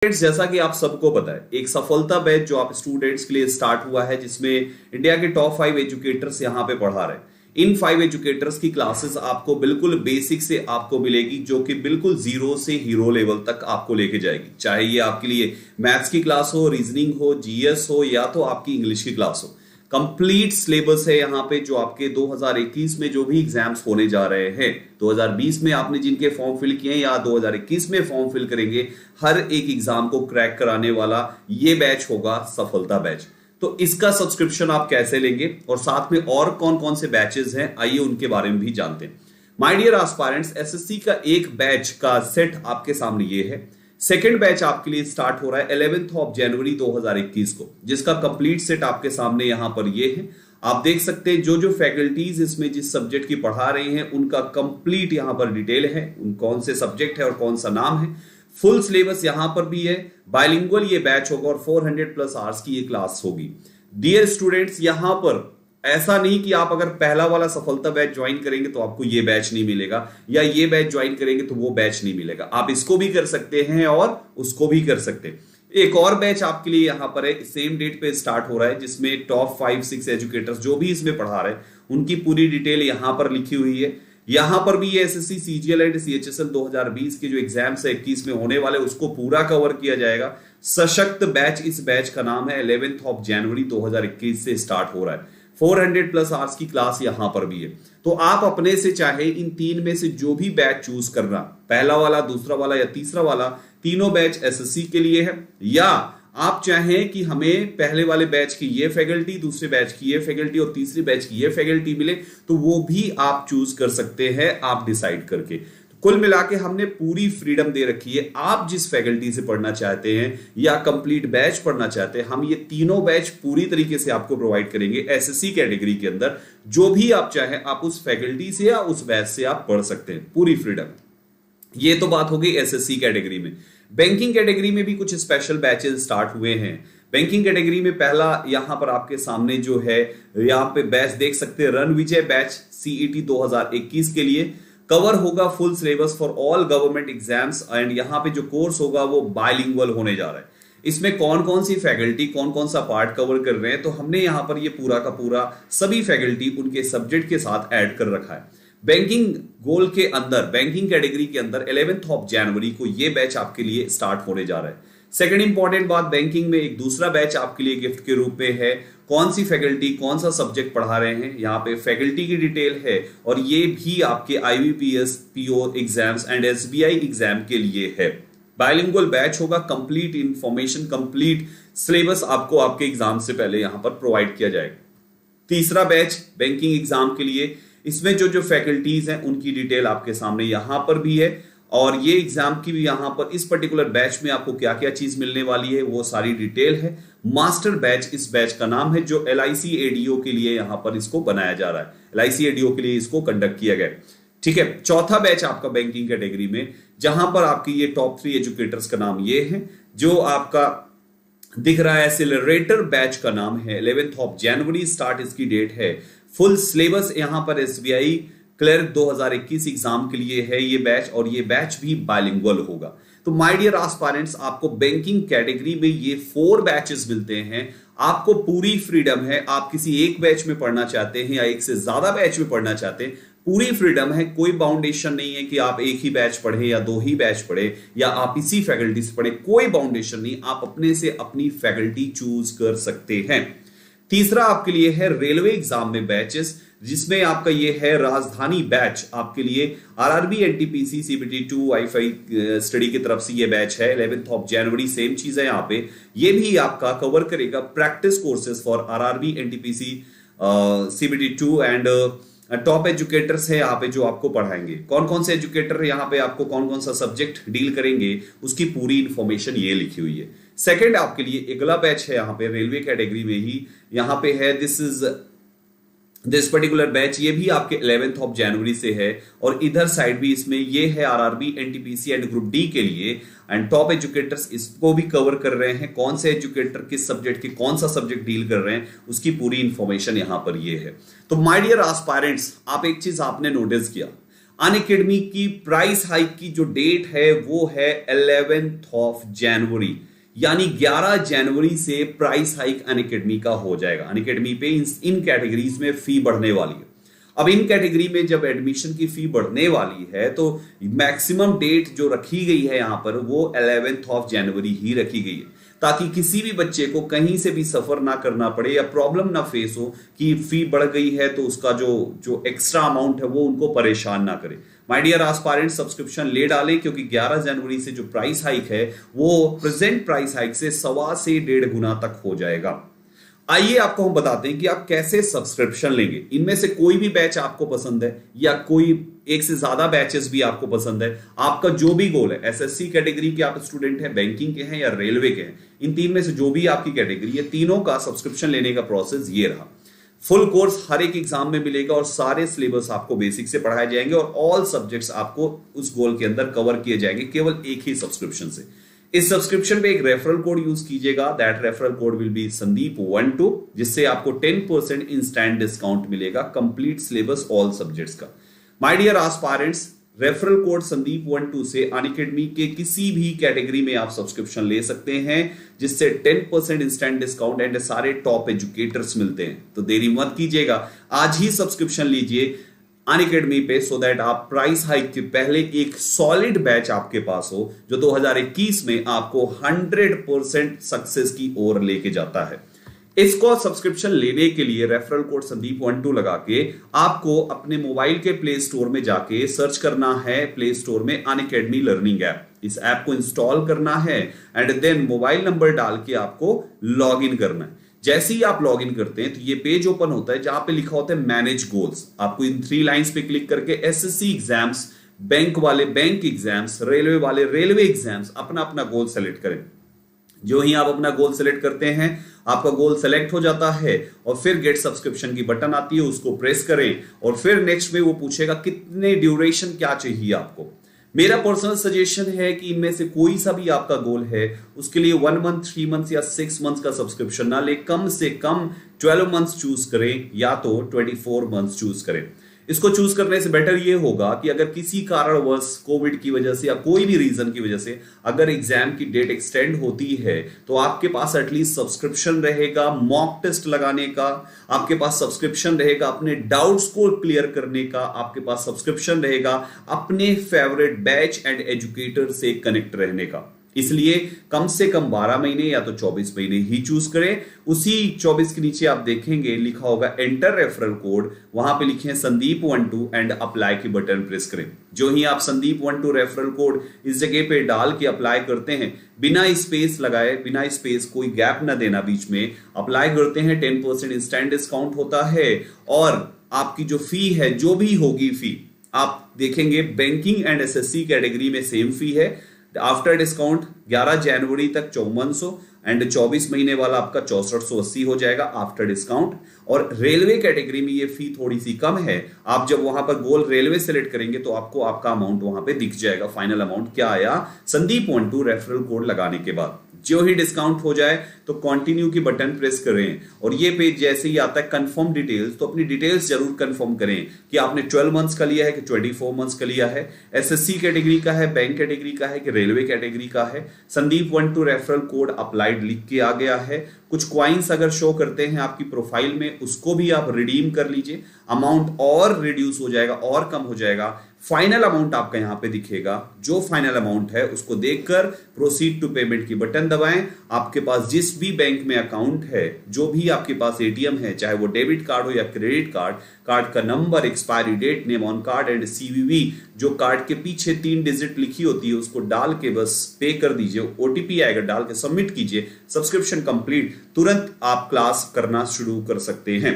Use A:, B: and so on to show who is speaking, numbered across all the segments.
A: Students, जैसा कि आप सबको पता है, एक सफलता बैच जो आप स्टूडेंट्स के लिए स्टार्ट हुआ है, जिसमें इंडिया के टॉप 5 एजुकेटर्स यहां पे पढ़ा रहे हैं। इन 5 एजुकेटर्स की क्लासेस आपको बिल्कुल बेसिक से आपको मिलेगी, जो कि बिल्कुल जीरो से हीरो लेवल तक आपको लेके जाएगी। चाहे ये आपके लिए मैथ्स की क्लास हो, रीजनिंग हो, जीएस हो, या तो आपकी इंग्लिश की क्लास हो। कंप्लीट सिलेबस है यहाँ पे, जो आपके 2021 में जो भी एग्जाम्स होने जा रहे हैं, 2020 में आपने जिनके फॉर्म फिल किए हैं या 2021 में फॉर्म फिल करेंगे, हर एक एग्जाम को क्रैक कराने वाला ये बैच होगा सफलता बैच। तो इसका सब्सक्रिप्शन आप कैसे लेंगे और साथ में और कौन कौन से बैचेस हैं, आइए उनके बारे में भी जानते हैं। माय डियर एस्पायरेंट्स, एसएससी का एक बैच का सेट आपके सामने ये है। सेकेंड बैच आपके लिए स्टार्ट हो रहा है 11 जनवरी 2021 को, जिसका कंप्लीट सेट आपके सामने यहां पर ये है। आप देख सकते हैं जो जो फैकल्टीज इसमें जिस सब्जेक्ट की पढ़ा रही हैं, उनका कंप्लीट यहां पर डिटेल है, उन कौन से सब्जेक्ट है और कौन सा नाम है। फुल सिलेबस यहां पर भी है। बाइलिंगुअल ये बैच होगा और 400 प्लस आवर्स की ये क्लास होगी। डियर स्टूडेंट्स, यहां पर ऐसा नहीं कि आप अगर पहला वाला सफलता बैच ज्वाइन करेंगे तो आपको ये बैच नहीं मिलेगा, या ये बैच ज्वाइन करेंगे तो वो बैच नहीं मिलेगा। आप इसको भी कर सकते हैं और उसको भी कर सकते हैं। एक और बैच आपके लिए यहां पर है, सेम डेट पे स्टार्ट हो रहा है, जिसमें टॉप 5-6 एजुकेटर्स जो भी इसमें पढ़ा रहे हैं उनकी पूरी डिटेल यहां पर लिखी हुई है। यहां पर भी ये एसएससी, सीजीएल एंड सीएचएसएल 2020 के जो एग्जाम्स है 21 में होने वाले, उसको पूरा कवर किया जाएगा। सशक्त बैच इस बैच का नाम है। 11 जनवरी 2021 से स्टार्ट हो रहा है। 400 प्लस आवर्स की क्लास यहां पर भी है। तो आप अपने से चाहे इन तीन में से जो भी बैच चूज करना, पहला वाला, दूसरा वाला या तीसरा वाला, तीनों बैच एसएससी के लिए है। या आप चाहें कि हमें पहले वाले बैच की ये फैकल्टी, दूसरे बैच की ये फैकल्टी और तीसरी बैच की ये फैकल्टी मिले, तो वो भी आप चूज कर सकते हैं, आप डिसाइड करके। कुल मिला के हमने पूरी फ्रीडम दे रखी है। आप जिस फैकल्टी से पढ़ना चाहते हैं या कंप्लीट बैच पढ़ना चाहते हैं, हम ये तीनों बैच पूरी तरीके से आपको प्रोवाइड करेंगे एसएससी कैटेगरी के अंदर। जो भी आप चाहें, आप उस फैकल्टी से या उस बैच से आप पढ़ सकते हैं, पूरी फ्रीडम। ये तो बात हो गई एसएससी कैटेगरी में। बैंकिंग कैटेगरी में भी कुछ स्पेशल बैचेस स्टार्ट हुए हैं। बैंकिंग कैटेगरी में पहला यहां पर आपके सामने जो है, यहां पे बैच देख सकते हैं, रणविजय बैच सीईटी 2021 के लिए कवर होगा full syllabus for all government exams. And यहाँ पे जो कोर्स होगा वो बाइलिंगुअल होने जा रहा है। इसमें कौन कौन सी फैकल्टी कौन कौन सा पार्ट कवर कर रहे हैं, तो हमने यहाँ पर ये पूरा का पूरा सभी फैकल्टी उनके सब्जेक्ट के साथ ऐड कर रखा है। बैंकिंग गोल के अंदर, बैंकिंग कैटेगरी के अंदर 11 जनवरी को ये बैच आपके लिए स्टार्ट होने जा रहा है। सेकंड इंपॉर्टेंट बात, बैंकिंग में एक दूसरा बैच आपके लिए गिफ्ट के रूप में है। कौन सी फैकल्टी कौन सा सब्जेक्ट पढ़ा रहे हैं, यहाँ पे फैकल्टी की डिटेल है। और ये भी आपके IBPS, PO exams and SBI exam के लिए है। बाइलिंगुअल बैच होगा। कंप्लीट इंफॉर्मेशन, कंप्लीट सिलेबस आपको आपके एग्जाम से पहले यहां पर प्रोवाइड किया जाएगा। तीसरा बैच बैंकिंग एग्जाम के लिए, इसमें जो जो फैकल्टीज हैं उनकी डिटेल आपके सामने यहां पर भी है। और ये एग्जाम की भी यहां पर इस पर्टिकुलर बैच में आपको क्या क्या चीज मिलने वाली है, वो सारी डिटेल है। मास्टर बैच इस बैच का नाम है, जो एलआईसी एडीओ के लिए यहां पर इसको बनाया जा रहा है। एलआईसी एडीओ के लिए इसको कंडक्ट किया गया। ठीक है। चौथा बैच आपका बैंकिंग कैटेगरी में, जहां पर आपकी ये टॉप 3 एजुकेटर्स का नाम ये है, जो आपका दिख रहा है एक्सेलरेटर बैच का नाम है। 11 जनवरी स्टार्ट इसकी डेट है। फुल सिलेबस यहां पर एसबीआई क्लर्क 2021 एग्जाम के लिए है ये बैच, और ये बैच भी बाइलिंगुअल होगा। तो माय डियर एस्पायरेंट्स, आपको बैंकिंग कैटेगरी में ये 4 बैचेस मिलते हैं। आपको पूरी फ्रीडम है। आप किसी एक बैच में पढ़ना चाहते हैं या एक से ज्यादा बैच में पढ़ना चाहते हैं, पूरी फ्रीडम है। कोई बाउंडेशन नहीं है कि आप एक ही बैच पढ़े या 2 ही बैच पढ़े या आप इसी फैकल्टी से पढ़े, कोई बाउंडेशन नहीं। आप अपने से अपनी फैकल्टी चूज कर सकते हैं। तीसरा आपके लिए है रेलवे एग्जाम में बैचेस, जिसमें आपका ये है राजधानी बैच आपके लिए। RRB, NTPC, CBT 2 wifi study की तरफ से ये बैच है। 11 जनवरी सेम चीज है यहाँ पे। ये भी आपका कवर करेगा practice courses for RRB, NTPC, CBT 2 and top educators है यहाँ पे जो आपको पढ़ाएंगे। कौन कौन से एजुकेटर यहाँ पे आपको कौन कौन सा सब्जेक्ट डील करेंगे, उसकी पूरी इंफॉर्मेशन ये लिखी हुई है। सेकंड आपके लिए अगला बैच है यहाँ पे रेलवे कैटेगरी में ही, यहाँ पे है दिस पर्टिकुलर बैच। ये भी आपके 11 जनवरी से है। और इधर साइड भी इसमें ये है RRB, NTPC and group D के लिए। एंड टॉप एजुकेटर्स इसको भी कवर कर रहे हैं। कौन से एजुकेटर किस सब्जेक्ट के कौन सा सब्जेक्ट डील कर रहे हैं, उसकी पूरी इंफॉर्मेशन यहां पर ये है। तो माय डियर एस्पायरेंट्स, आप एक चीज आपने नोटिस किया, अनअकैडमी की प्राइस हाइक की जो डेट है वो है 11 जनवरी, यानी 11 जनवरी से प्राइस हाइक अनअकैडमी का हो जाएगा। अनअकैडमी पे इन कैटेगरीज में फी बढ़ने वाली है। अब इन कैटेगरी में जब एडमिशन की फी बढ़ने वाली है तो मैक्सिमम डेट जो रखी गई है यहां पर वो 11 जनवरी ही रखी गई है, ताकि किसी भी बच्चे को कहीं से भी सफर ना करना पड़े या प्रॉब्लम ना फेस हो कि फी बढ़ गई है तो उसका जो एक्स्ट्रा अमाउंट है वो उनको परेशान ना करे। माय डियर एस्पायरेंट, सब्सक्रिप्शन ले डालें, क्योंकि 11 जनवरी से जो प्राइस हाइक है वो प्रेजेंट प्राइस हाइक से 1.25 से 1.5 गुना तक हो जाएगा। आइए आपको हम बताते हैं कि आप कैसे सब्सक्रिप्शन लेंगे। इनमें से कोई भी बैच आपको पसंद है या कोई एक से ज्यादा बैचेस भी आपको पसंद है, आपका जो भी गोल है, एसएससी कैटेगरी के आप स्टूडेंट हैं, बैंकिंग के हैं या रेलवे के हैं, इन तीन में से जो भी आपकी कैटेगरी है, तीनों का सब्सक्रिप्शन लेने का प्रोसेस ये रहा। फुल कोर्स हर एक एग्जाम में मिलेगा और सारे सिलेबस आपको बेसिक से पढ़ाए जाएंगे और ऑल सब्जेक्ट्स आपको उस गोल के अंदर कवर किए जाएंगे केवल एक ही सब्सक्रिप्शन से। इस सब्सक्रिप्शन पे एक रेफरल कोड यूज कीजिएगा, that referral code will be संदीप12, जिससे आपको 10% इंस्टेंट डिस्काउंट मिलेगा कंप्लीट सिलेबस ऑल सब्जेक्ट्स का। My dear aspirants, referral code संदीप12 से अनअकैडमी के किसी भी कैटेगरी में आप सब्सक्रिप्शन ले सकते हैं, जिससे 10% इंस्टेंट डिस्काउंट एंड सारे टॉप एजुकेटर्स मिलते हैं। तो देरी मत कीजिएगा, आज ही सब्सक्रिप्शन लीजिए अनअकैडमी पे, सो दैट आप प्राइस हाइक के पहले एक सॉलिड बैच आपके पास हो जो 2021 में आपको 100% सक्सेस की ओर लेके जाता है। इसको सब्सक्रिप्शन लेने के लिए रेफरल कोड संदीप12 लगा के आपको अपने मोबाइल के प्ले स्टोर में जाके सर्च करना है, प्ले स्टोर में अनअकैडमी लर्निंग ऐप। इस ऐप को इंस्टॉल करना है एंड देन मोबाइल नंबर डाल के आपको लॉग इन करना है। जैसे ही आप लॉग इन करते हैं तो ये पेज ओपन होता है जहां पे लिखा होता है मैनेज गोल्स। आपको इन 3 लाइंस पे क्लिक करके एसएससी एग्जाम्स, बैंक वाले बैंक एग्जाम्स, रेलवे वाले रेलवे एग्जाम्स, अपना अपना गोल सेलेक्ट करें। जो ही आप अपना गोल सेलेक्ट करते हैं, आपका गोल सेलेक्ट हो जाता है और फिर गेट सब्सक्रिप्शन की बटन आती है, उसको प्रेस करें और फिर नेक्स्ट में वो पूछेगा कितने ड्यूरेशन क्या चाहिए आपको। मेरा पर्सनल सजेशन है कि इनमें से कोई सा भी आपका गोल है उसके लिए 1 मंथ, 3 मंथ या 6 मंथ का सब्सक्रिप्शन ना ले, कम से कम 12 मंथ्स चूज करें या तो 24 मंथ्स चूज करें। इसको चूज करने से बेटर ये होगा कि अगर किसी कारणवश कोविड की वजह से या कोई भी रीजन की वजह से अगर एग्जाम की डेट एक्सटेंड होती है तो आपके पास एटलीस्ट सब्सक्रिप्शन रहेगा मॉक टेस्ट लगाने का, आपके पास सब्सक्रिप्शन रहेगा अपने डाउट्स को क्लियर करने का, आपके पास सब्सक्रिप्शन रहेगा अपने फेवरेट बैच एंड एजुकेटर से कनेक्ट रहने का। इसलिए कम से कम 12 महीने या तो 24 महीने ही चूज करें। उसी 24 के नीचे आप देखेंगे लिखा होगा एंटर रेफरल कोड, वहां पे लिखे संदीप12 एंड अप्लाई की बटन प्रेस करें। जो ही आप संदीप12 रेफरल कोड इस जगह पे डाल के अप्लाई करते हैं, बिना स्पेस लगाए, बिना स्पेस कोई गैप ना देना बीच में, अप्लाई करते हैं, 10% इंस्टेंट डिस्काउंट होता है और आपकी जो फी है, जो भी होगी फी, आप देखेंगे बैंकिंग एंड एसएससी कैटेगरी में सेम फी है। आफ्टर डिस्काउंट 11 जनवरी तक 5400 एंड 24 महीने वाला आपका 6480 हो जाएगा आफ्टर डिस्काउंट। और रेलवे कैटेगरी में ये फी थोड़ी सी कम है। आप जब वहां पर गोल रेलवे सेलेक्ट करेंगे तो आपको आपका अमाउंट वहां पे दिख जाएगा, फाइनल अमाउंट क्या आया संदीप12 रेफरल कोड लगाने के बाद। जो ही डिस्काउंट हो जाए तो कंटिन्यू की बटन प्रेस करें और ये पेज जैसे ही आता है कंफर्म डिटेल्स, तो अपनी डिटेल्स जरूर कंफर्म करें कि आपने 12 मंथ्स का लिया है कि 24 मंथ्स का लिया है, एसएससी कैटेगरी का है, बैंक कैटेगरी का है कि रेलवे कैटेगरी का है। संदीप12 रेफरल कोड अप्लाइड लिख के आ गया है। कुछ क्वाइंस अगर शो करते हैं आपकी प्रोफाइल में, उसको भी आप रिडीम कर लीजिए, अमाउंट और रिड्यूस हो जाएगा और कम हो जाएगा। फाइनल अमाउंट आपका यहां पे दिखेगा, जो फाइनल अमाउंट है उसको देखकर प्रोसीड टू पेमेंट की बटन दबाएं। आपके पास जिस भी बैंक में अकाउंट है, जो भी आपके पास एटीएम है, चाहे वो डेबिट कार्ड हो या क्रेडिट कार्ड, कार्ड का number, expiry date, name on card and CVV, जो कार्ड के पीछे 3 डिजिट लिखी होती है, उसको डाल के बस पे कर दीजिए। ओटीपी आएगा, डाल के सबमिट कीजिए, सब्सक्रिप्शन कंप्लीट। तुरंत आप क्लास करना शुरू कर सकते हैं।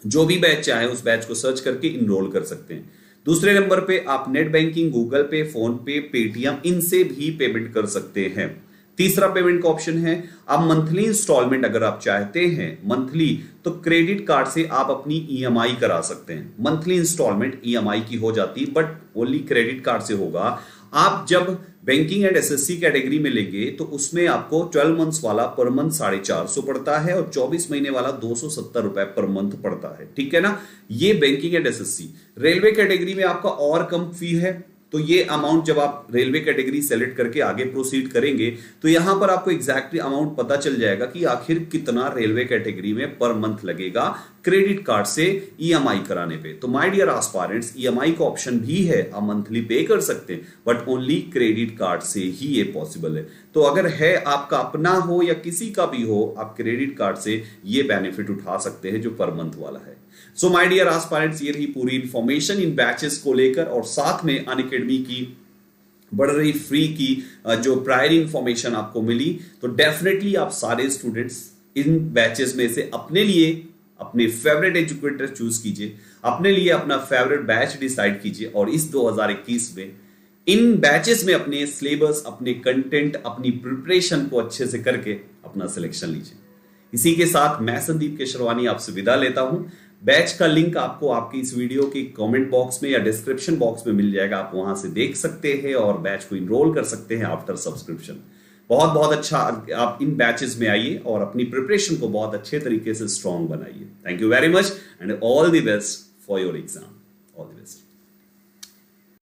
A: जो भी बैच चाहे उस बैच को सर्च करके इनरोल कर सकते हैं। दूसरे नंबर पे आप नेट बैंकिंग, गूगल पे, फोन पे, पेटीएम, इनसे भी पेमेंट कर सकते हैं। तीसरा पेमेंट का ऑप्शन है आप मंथली इंस्टॉलमेंट अगर आप चाहते हैं मंथली, तो क्रेडिट कार्ड से आप अपनी ईएमआई करा सकते हैं। मंथली इंस्टॉलमेंट ईएमआई की हो जाती है, बट ओनली क्रेडिट कार्ड से होगा। आप जब बैंकिंग एंड एसएससी कैटेगरी में लेंगे तो उसमें आपको 12 मंथ्स वाला पर मंथ 450 पड़ता है और 24 महीने वाला 270 रुपए पर मंथ पड़ता है, ठीक है ना। ये banking and SSC. Railway category में आपका और कम फी है, तो ये अमाउंट जब आप रेलवे कैटेगरी सेलेक्ट करके आगे प्रोसीड करेंगे तो यहां पर आपको एग्जैक्टली अमाउंट पता चल जाएगा कि आखिर कितना रेलवे कैटेगरी में पर मंथ लगेगा क्रेडिट कार्ड से ईएमआई कराने पे। तो माय डियर एस्पायरेंट्स, ईएमआई का ऑप्शन भी है, आप मंथली पे कर सकते हैं, बट ओनली क्रेडिट कार्ड से ही ये पॉसिबल है। तो अगर है आपका अपना हो या किसी का भी हो, आप क्रेडिट कार्ड से ये बेनिफिट उठा सकते हैं जो पर मंथ वाला है। सो माय डियर एस्पायरेंट्स, ये रही पूरी इंफॉर्मेशन इन बैचेस को लेकर, और साथ में अनअकैडमी की बढ़ रही फ्री की जो प्रायर इंफॉर्मेशन आपको मिली। तो डेफिनेटली आप सारे स्टूडेंट्स इन बैचेस में से अपने लिए अपने फेवरेट एजुकेटर चूज कीजिए, अपने लिए अपना फेवरेट बैच डिसाइड कीजिए, और इस 2021 में इन बैचेस में अपने सिलेबस, अपने कंटेंट, अपनी प्रिपरेशन को अच्छे से करके अपना सिलेक्शन लीजिए। इसी के साथ मैं संदीप केशरवानी आपसे विदा लेता हूं। बैच का लिंक आपको आपकी इस वीडियो की कमेंट बॉक्स में या डिस्क्रिप्शन बॉक्स में मिल जाएगा, आप वहां से देख सकते हैं और बैच को इनरोल कर सकते हैं आफ्टर सब्सक्रिप्शन। बहुत बहुत अच्छा, आप इन बैचेस में आइए और अपनी प्रिपरेशन को बहुत अच्छे तरीके से स्ट्रांग बनाइए। Thank you very much and all the best for your exam.